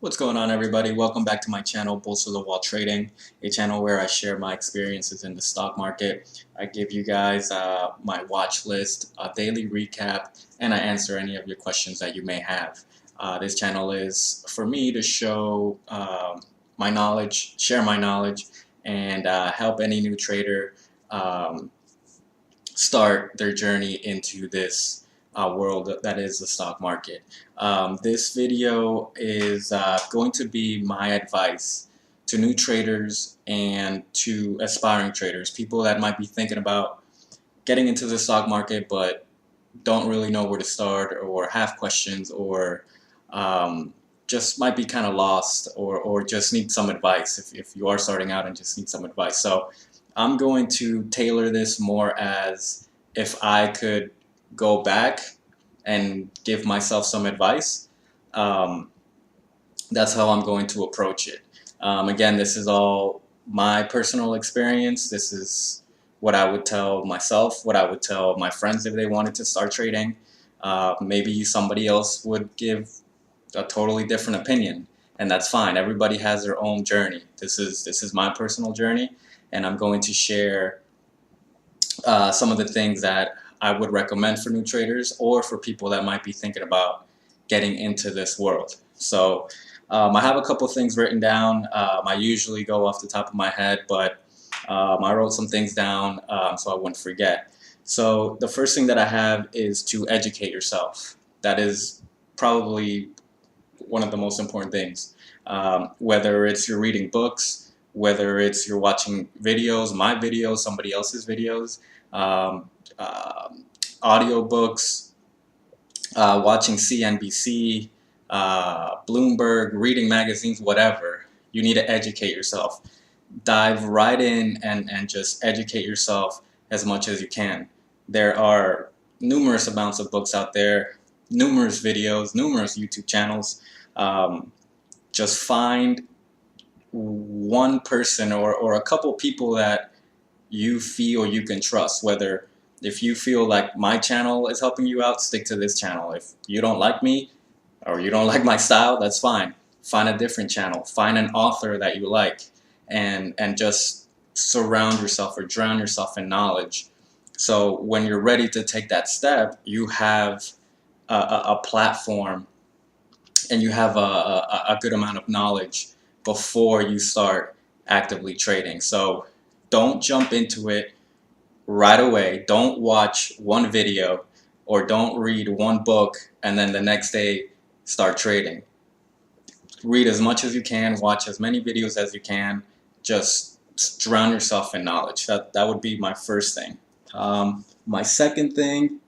What's going on, everybody? Welcome back to my channel, Bulls to the Wall Trading, a channel where I share my experiences in the stock market. I give you guys my watch list, a daily recap, and I answer any of your questions that you may have. This channel is for me to show my knowledge, share my knowledge, and help any new trader start their journey into this world that is the stock market. This video is going to be my advice to new traders and to aspiring traders, people that might be thinking about getting into the stock market but don't really know where to start or have questions or just might be kind of lost or just need some advice if you are starting out and just need some advice. So I'm going to tailor this more as if I could go back and give myself some advice. That's how I'm going to approach it. Again, this is all my personal experience. This is what I would tell myself, what I would tell my friends if they wanted to start trading. Maybe somebody else would give a totally different opinion, and that's fine. Everybody has their own journey. This is my personal journey, and I'm going to share some of the things that I would recommend for new traders or for people that might be thinking about getting into this world. So I have a couple things written down. I usually go off the top of my head, but I wrote some things down so I wouldn't forget. So the first thing that I have is to educate yourself. That is probably one of the most important things. Whether it's you're reading books, whether it's you're watching videos, my videos, somebody else's videos, audiobooks, watching CNBC, Bloomberg, reading magazines, whatever. You need to educate yourself. Dive right in and just educate yourself as much as you can. There are numerous amounts of books out there, numerous videos, numerous YouTube channels. Just find one person or a couple people that you feel you can trust. Whether if you feel like my channel is helping you out, stick to this channel. If you don't like me or you don't like my style, that's fine. Find a different channel. Find an author that you like and just surround yourself or drown yourself in knowledge. So when you're ready to take that step, you have a platform and you have a good amount of knowledge before you start actively trading. So don't jump into it right away. Don't watch one video or don't read one book and then the next day start trading. Read as much as you can, watch as many videos as you can, just drown yourself in knowledge. That would be my first thing. My second thing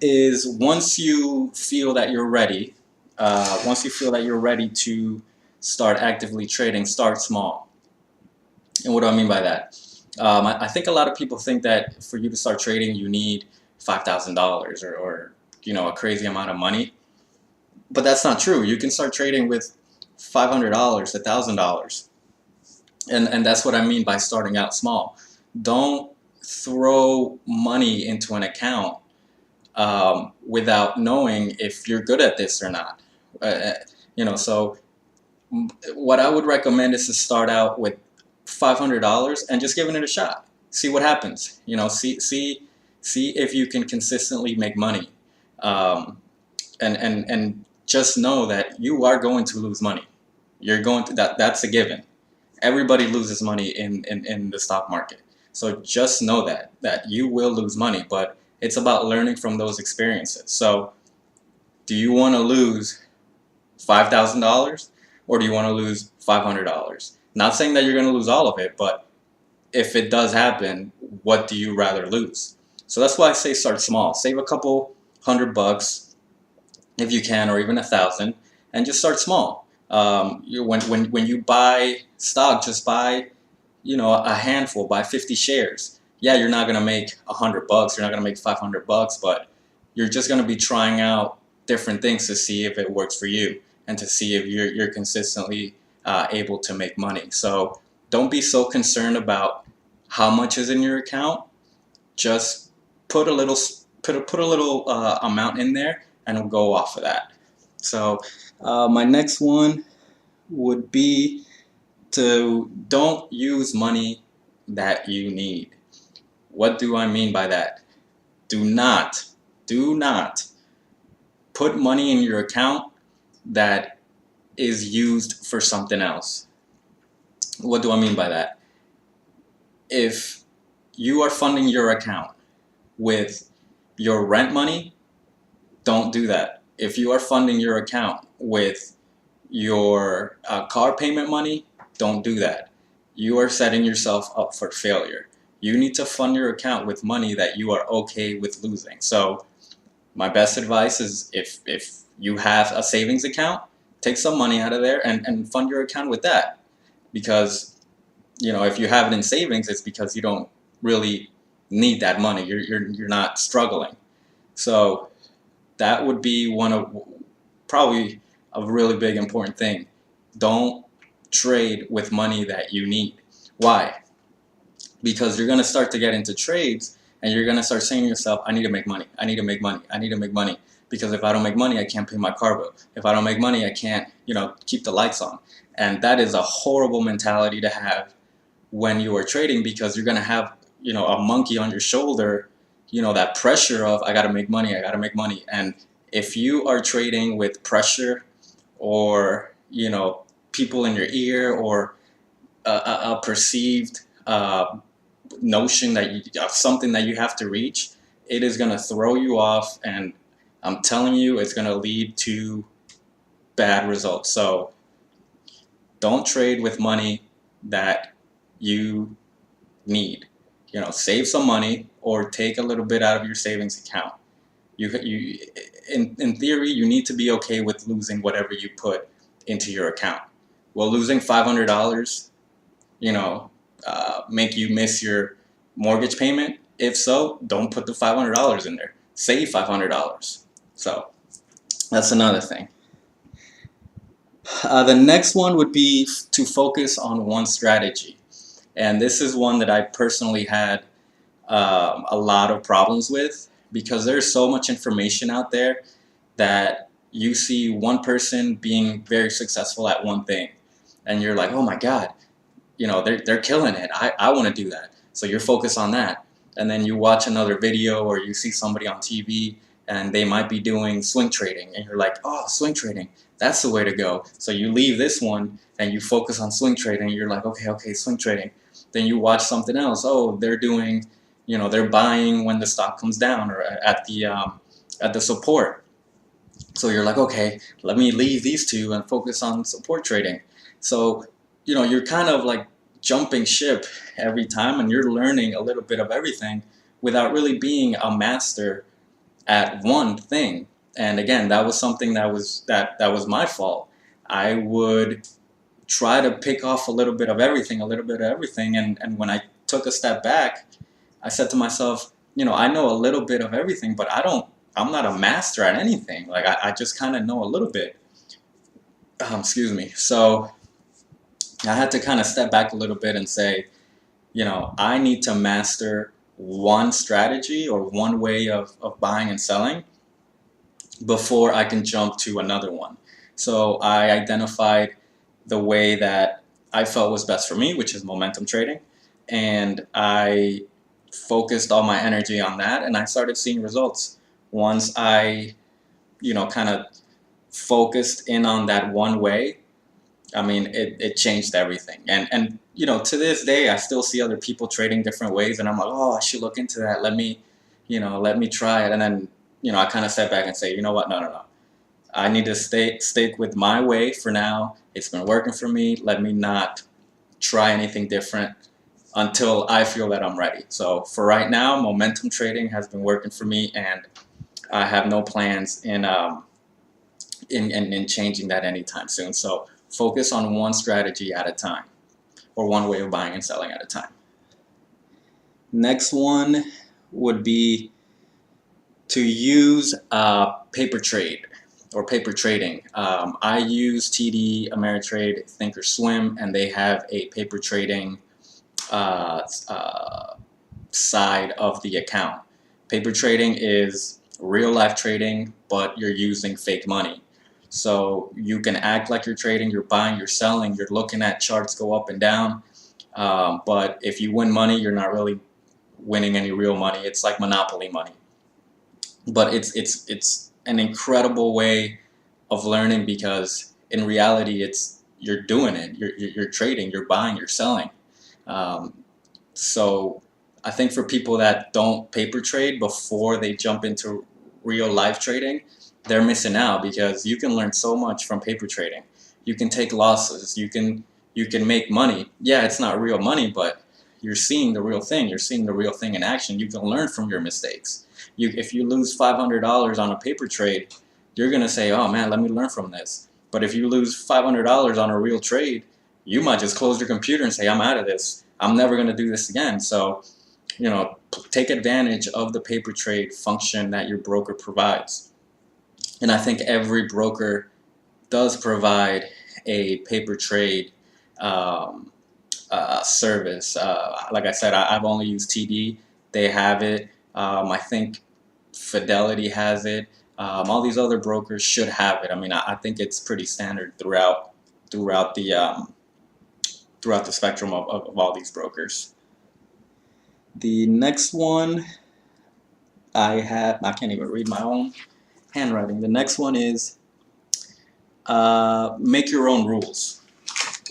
is once you feel that you're ready, to start actively trading, start small. And what do I mean by that? I think a lot of people think that for you to start trading, you need $5,000 or a crazy amount of money. But that's not true. You can start trading with $500, $1,000. And that's what I mean by starting out small. Don't throw money into an account without knowing if you're good at this or not. So what I would recommend is to start out with $500 and just giving it a shot. See what happens. See if you can consistently make money. And just know that you are going to lose money. You're going to that's a given. Everybody loses money in the stock market. So just know that you will lose money, but it's about learning from those experiences. So do you want to lose $5,000 or do you want to lose $500? Not saying that you're going to lose all of it, but if it does happen, what do you rather lose? So that's why I say start small. Save a couple $100 if you can, or even 1,000, and just start small. When you buy stock, just buy a handful, buy 50 shares. Yeah, you're not going to make $100, you're not going to make $500, but you're just going to be trying out different things to see if it works for you and to see if you're consistently able to make money. So don't be so concerned about how much is in your account. Just put a little amount in there and we'll go off of that. So My next one would be to don't use money that you need. What do I mean by that? Do not, do not put money in your account that is used for something else. What do I mean by that? If you are funding your account with your rent money, don't do that. If you are funding your account with your car payment money, don't do that. You are setting yourself up for failure. You need to fund your account with money that you are okay with losing. So my best advice is if you have a savings account, take some money out of there and fund your account with that. Because, if you have it in savings, it's because you don't really need that money. You're not struggling. So that would be one of probably a really big important thing. Don't trade with money that you need. Why? Because you're going to start to get into trades and you're going to start saying to yourself, I need to make money. I need to make money. I need to make money. Because if I don't make money, I can't pay my car bill. If I don't make money, I can't, keep the lights on. And that is a horrible mentality to have when you are trading, because you're going to have, a monkey on your shoulder, that pressure of, I got to make money. I got to make money. And if you are trading with pressure or, people in your ear or a perceived notion that something that you have to reach, it is going to throw you off, and I'm telling you, it's going to lead to bad results. So don't trade with money that you need. Save some money or take a little bit out of your savings account. In theory, you need to be okay with losing whatever you put into your account. Will losing $500, make you miss your mortgage payment? If so, don't put the $500 in there. Save $500. So that's another thing. The next one would be to focus on one strategy. And this is one that I personally had a lot of problems with, because there's so much information out there that you see one person being very successful at one thing and you're like, oh my God, they're killing it. I want to do that. So you're focused on that. And then you watch another video or you see somebody on TV and they might be doing swing trading and you're like, oh, swing trading, that's the way to go. So you leave this one and you focus on swing trading. You're like, okay, swing trading. Then you watch something else. Oh, they're doing, they're buying when the stock comes down or at the support. So you're like, okay, let me leave these two and focus on support trading. So, you're kind of like jumping ship every time and you're learning a little bit of everything without really being a master at one thing. And again, that was something that was my fault. I would try to pick off a little bit of everything, and when I took a step back, I said to myself, I know a little bit of everything, but I'm not a master at anything. Like I just kind of know a little bit. Excuse me. So I had to kind of step back a little bit and say, I need to master one strategy or one way of buying and selling before I can jump to another one. So I identified the way that I felt was best for me, which is momentum trading. And I focused all my energy on that and I started seeing results. Once I, kind of focused in on that one way, I mean, it changed everything. And to this day, I still see other people trading different ways, and I'm like, oh, I should look into that. Let me try it. And then, I kind of step back and say, you know what? No. I need to stick with my way for now. It's been working for me. Let me not try anything different until I feel that I'm ready. So for right now, momentum trading has been working for me, and I have no plans in changing that anytime soon. So focus on one strategy at a time, or one way of buying and selling at a time. Next one would be to use paper trade or paper trading. I use TD Ameritrade Thinkorswim, and they have a paper trading side of the account. Paper trading is real life trading, but you're using fake money. So you can act like you're trading, you're buying, you're selling, you're looking at charts go up and down. But if you win money, you're not really winning any real money. It's like monopoly money. But it's an incredible way of learning, because in reality, it's you're doing it. You're trading, you're buying, you're selling. Um, so I think for people that don't paper trade before they jump into real life trading, they're missing out, because you can learn so much from paper trading. You can take losses. You can make money. Yeah, it's not real money, but you're seeing the real thing. You're seeing the real thing in action. You can learn from your mistakes. If you lose $500 on a paper trade, you're gonna say, "Oh man, let me learn from this." But if you lose $500 on a real trade, you might just close your computer and say, "I'm out of this. I'm never gonna do this again." So, take advantage of the paper trade function that your broker provides. And I think every broker does provide a paper trade um, service. Like I said, I've only used TD. They have it. I think Fidelity has it. All these other brokers should have it. I mean, I think it's pretty standard throughout the throughout the spectrum of all these brokers. The next one I can't even read my own handwriting. The next one is make your own rules.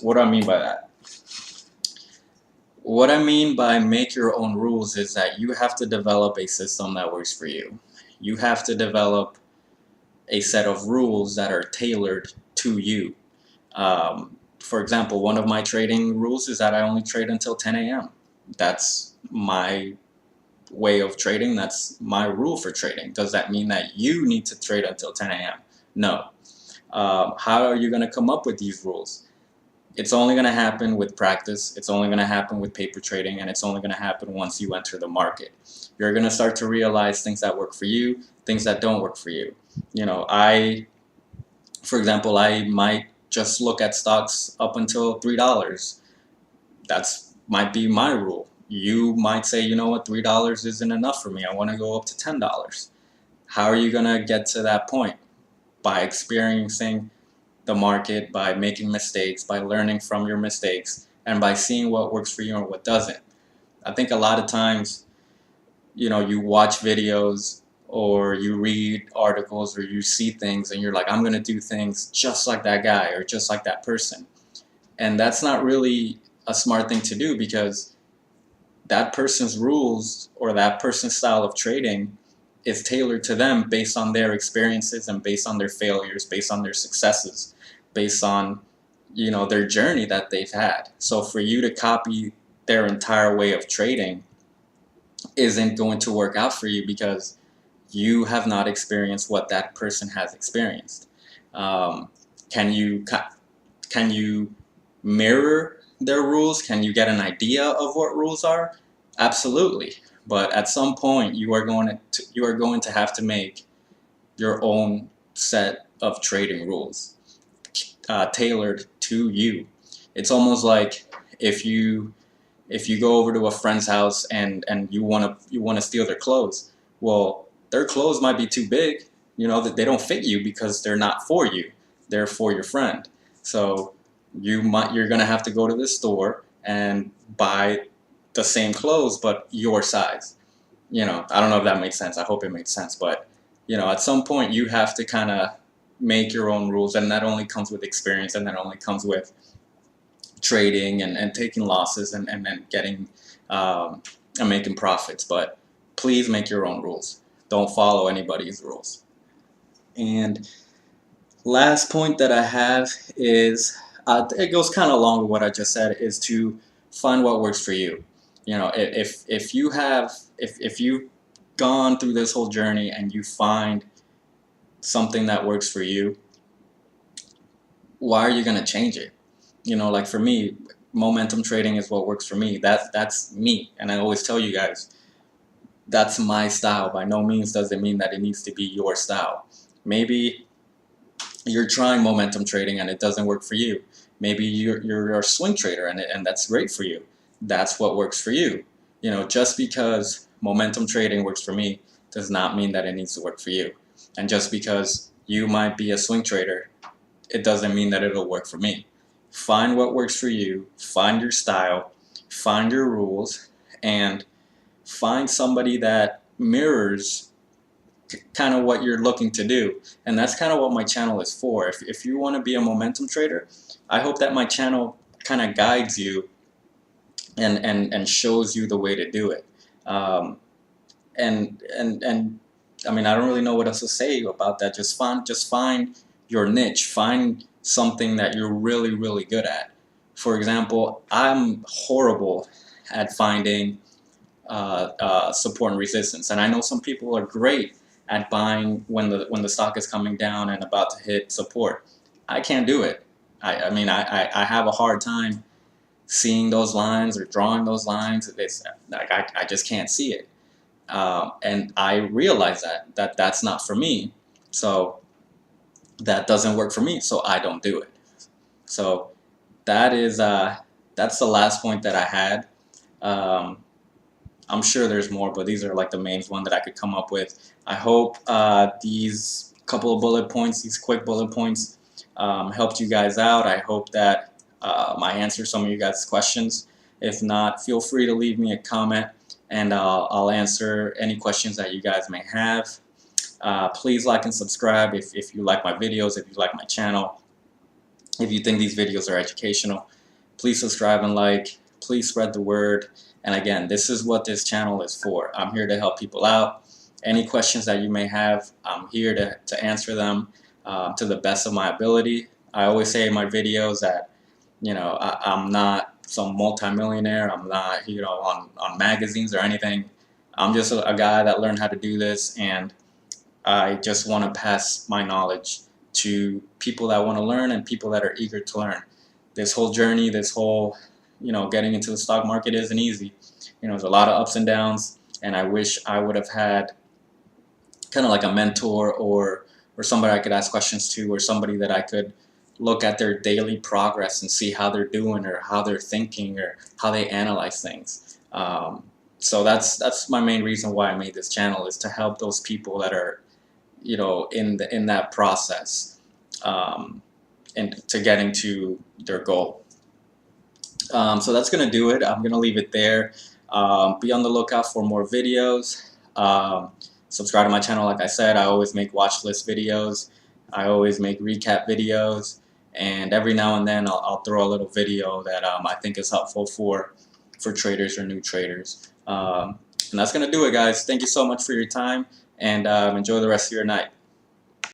What do I mean by that? What I mean by make your own rules is that you have to develop a system that works for you. You have to develop a set of rules that are tailored to you. For example, one of my trading rules is that I only trade until 10 a.m. That's my way of trading. That's my rule for trading. Does that mean that you need to trade until 10 a.m.? No. How are you going to come up with these rules? It's only going to happen with practice. It's only going to happen with paper trading, and it's only going to happen once you enter the market. You're going to start to realize things that work for you, things that don't work for you. For example, I might just look at stocks up until $3. That's might be my rule. You might say, you know what, $3 isn't enough for me. I want to go up to $10. How are you going to get to that point? By experiencing the market, by making mistakes, by learning from your mistakes, and by seeing what works for you and what doesn't. I think a lot of times, you watch videos or you read articles or you see things and you're like, I'm going to do things just like that guy or just like that person. And that's not really a smart thing to do, because that person's rules or that person's style of trading is tailored to them based on their experiences and based on their failures, based on their successes, based on their journey that they've had. So for you to copy their entire way of trading isn't going to work out for you, because you have not experienced what that person has experienced. Can you mirror their rules? Can you get an idea of what rules are? Absolutely. But at some point, you are going to have to make your own set of trading rules, tailored to you. It's almost like if you go over to a friend's house and you want to steal their clothes. Well, their clothes might be too big, that they don't fit you because they're not for you. They're for your friend. So you're gonna have to go to the store and buy the same clothes but your size. I don't know if that makes sense. I hope it makes sense. But at some point you have to kind of make your own rules, and that only comes with experience, and that only comes with trading and taking losses and then getting and making profits. But please make your own rules. Don't follow anybody's rules. And last point that I have is, it goes kind of along with what I just said, is to find what works for you. If you've gone through this whole journey and you find something that works for you, why are you going to change it? Like for me, momentum trading is what works for me. That's me, and I always tell you guys, that's my style. By no means does it mean that it needs to be your style. Maybe you're trying momentum trading and it doesn't work for you. Maybe you're a swing trader and that's great for you. That's what works for you. Just because momentum trading works for me does not mean that it needs to work for you. And just because you might be a swing trader it doesn't mean that it'll work for me. Find what works for you, find your style, find your rules, and find somebody that mirrors kind of what you're looking to do. And that's kind of what my channel is for. If you want to be a momentum trader, I hope that my channel kind of guides you and shows you the way to do it. Um, and I mean, I don't really know what else to say about that. Just find your niche. Find something that you're really, really good at. For example, I'm horrible at finding support and resistance, and I know some people are great at buying when the stock is coming down and about to hit support. I can't do it. I mean, I have a hard time seeing those lines or drawing those lines. It's like I just can't see it. And I realize that that's not for me, so that doesn't work for me, so I don't do it. So that is that's the last point that I had. Um, I'm sure there's more, but these are like the main one that I could come up with. I hope these couple of bullet points, these quick bullet points, helped you guys out. I hope that I answered some of you guys' questions. If not, feel free to leave me a comment, and I'll answer any questions that you guys may have. Please like and subscribe if you like my videos, if you like my channel. If you think these videos are educational, please subscribe and like. Please spread the word. And again, this is what this channel is for. I'm here to help people out. Any questions that you may have, I'm here to answer them to the best of my ability. I always say in my videos that, you know, I'm not some multimillionaire. I'm not, you know, on magazines or anything. I'm just a guy that learned how to do this, and I just want to pass my knowledge to people that want to learn and people that are eager to learn. This whole journey, this whole, you know, getting into the stock market isn't easy. You know, there's a lot of ups and downs, and I wish I would have had kind of like a mentor or somebody I could ask questions to, or somebody that I could look at their daily progress and see how they're doing or how they're thinking or how they analyze things. So that's my main reason why I made this channel, is to help those people that are, you know, in that process, and to getting to their goal. So that's gonna do it. I'm gonna leave it there. Be on the lookout for more videos. Subscribe to my channel. Like I said, I always make watch list videos. I always make recap videos, and every now and then I'll throw a little video that I think is helpful for traders or new traders. And that's gonna do it, guys. Thank you so much for your time, and enjoy the rest of your night.